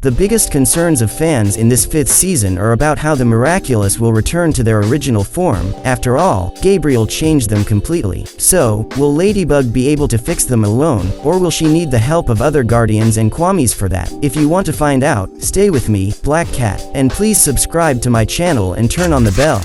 The biggest concerns of fans in this 5th season are about how the Miraculous will return to their original form. After all, Gabriel changed them completely. So, will Ladybug be able to fix them alone, or will she need the help of other Guardians and Kwamis for that? If you want to find out, stay with me, Black Cat, and please subscribe to my channel and turn on the bell.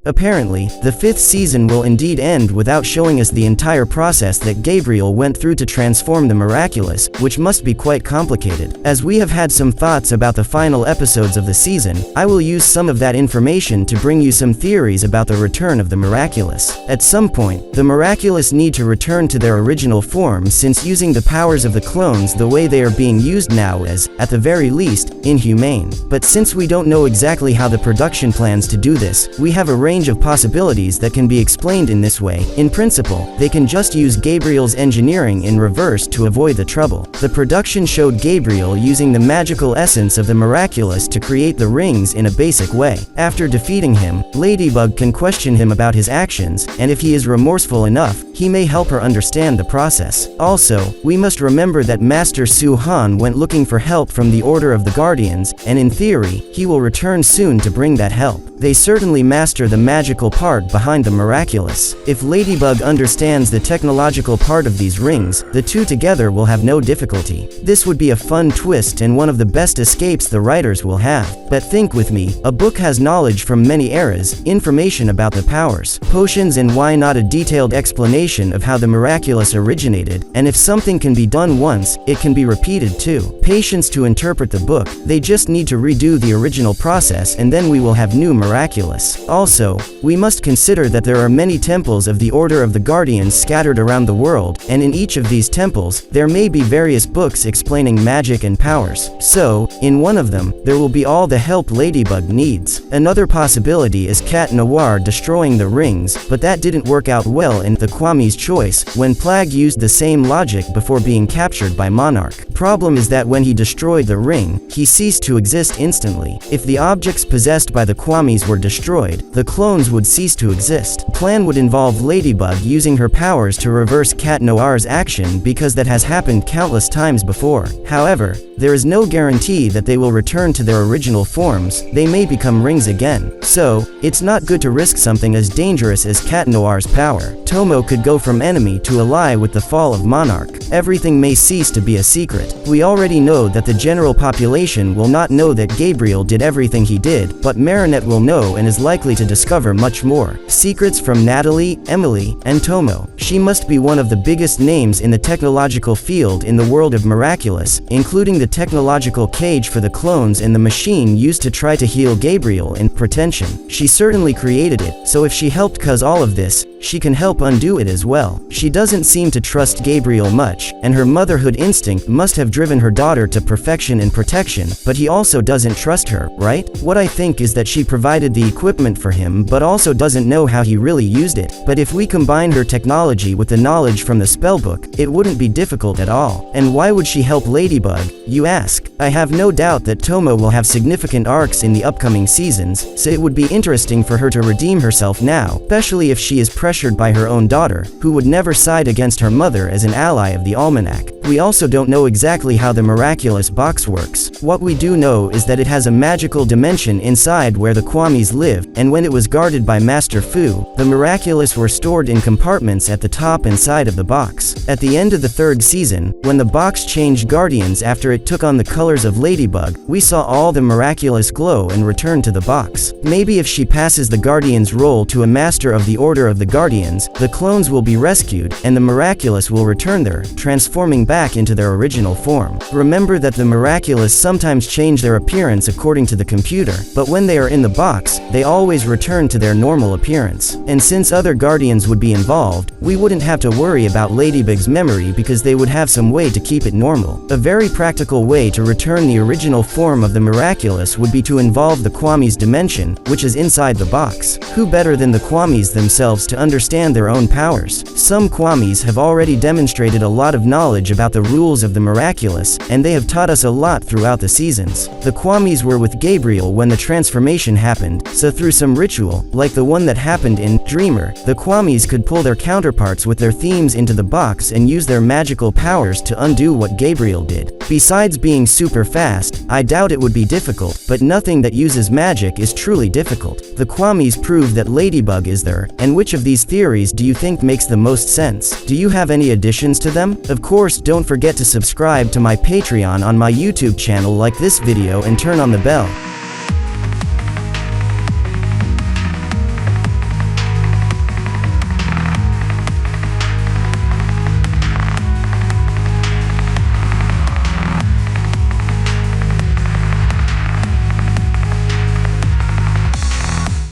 Apparently, the 5th season will indeed end without showing us the entire process that Gabriel went through to transform the Miraculous, which must be quite complicated. As we have had some thoughts about the final episodes of the season, I will use some of that information to bring you some theories about the return of the Miraculous. At some point, the Miraculous need to return to their original form, since using the powers of the clones the way they are being used now is, at the very least, inhumane. But since we don't know exactly how the production plans to do this, we have a range of possibilities that can be explained in this way. In principle, they can just use Gabriel's engineering in reverse to avoid the trouble. The production showed Gabriel using the magical essence of the Miraculous to create the rings in a basic way. After defeating him, Ladybug can question him about his actions, and if he is remorseful enough, he may help her understand the process. Also, we must remember that Master Su Han went looking for help from the Order of the Guardians, and in theory, he will return soon to bring that help. They certainly master the magical part behind the Miraculous. If Ladybug understands the technological part of these rings, the two together will have no difficulty. This would be a fun twist and one of the best escapes the writers will have. But think with me, a book has knowledge from many eras, information about the powers, potions, and why not a detailed explanation of how the Miraculous originated, and if something can be done once, it can be repeated too. Patience to interpret the book, they just need to redo the original process and then we will have new Miraculous. Also, we must consider that there are many temples of the Order of the Guardians scattered around the world, and in each of these temples, there may be various books explaining magic and powers. So, in one of them, there will be all the help Ladybug needs. Another possibility is Cat Noir destroying the rings, but that didn't work out well in the Kwamis' choice, when Plague used the same logic before being captured by Monarch. Problem is that when he destroyed the ring, he ceased to exist instantly. If the objects possessed by the Kwamis were destroyed, the clones would cease to exist. Plan would involve Ladybug using her powers to reverse Cat Noir's action, because that has happened countless times before. However, there is no guarantee that they will return to their original forms. They may become rings again. So, it's not good to risk something as dangerous as Cat Noir's power. Tomo could go from enemy to ally with the fall of Monarch. Everything may cease to be a secret. We already know that the general population will not know that Gabriel did everything he did, but Marinette will know and is likely to discover much more. Secrets from Natalie, Emily, and Tomo. She must be one of the biggest names in the technological field in the world of Miraculous, including the technological cage for the clones and the machine used to try to heal Gabriel in pretension. She certainly created it, so if she helped cause all of this, she can help undo it as well. She doesn't seem to trust Gabriel much, and her motherhood instinct must have driven her daughter to perfection and protection, but he also doesn't trust her, right? What I think is that she provided the equipment for him but also doesn't know how he really used it. But if we combine her technology with the knowledge from the spellbook, it wouldn't be difficult at all. And why would she help Ladybug, you ask? I have no doubt that Tomo will have significant arcs in the upcoming seasons, so it would be interesting for her to redeem herself now, especially if she is pressured by her own daughter, who would never side against her mother as an ally of the Almanac. We also don't know exactly how the Miraculous box works. What we do know is that it has a magical dimension inside where the Kwamis live, and when it was guarded by Master Fu, the Miraculous were stored in compartments at the top and side of the box. At the end of the 3rd season, when the box changed guardians after it took on the colors of Ladybug, we saw all the Miraculous glow and return to the box. Maybe if she passes the Guardian's role to a Master of the Order of the Guardians, the clones will be rescued, and the Miraculous will return there, transforming back into their original form. Remember that the Miraculous sometimes change their appearance according to the computer, but when they are in the box, they always return to their normal appearance. And since other Guardians would be involved, we wouldn't have to worry about Ladybug's memory because they would have some way to keep it normal. A very practical way to return the original form of the Miraculous would be to involve the Kwamis dimension, which is inside the box. Who better than the Kwamis themselves to understand their own powers? Some Kwamis have already demonstrated a lot of knowledge about the rules of the Miraculous, and they have taught us a lot throughout the seasons. The Kwamis were with Gabriel when the transformation happened, so through some ritual, like the one that happened in Dreamer, the Kwamis could pull their counterparts with their themes into the box and use their magical powers to undo what Gabriel did. Besides being super fast, I doubt it would be difficult, but nothing that uses magic is truly difficult. The Kwamis prove that Ladybug is there, and which of these theories do you think makes the most sense? Do you have any additions to them? Of course, don't forget to subscribe to my Patreon on my YouTube channel, like this video and turn on the bell.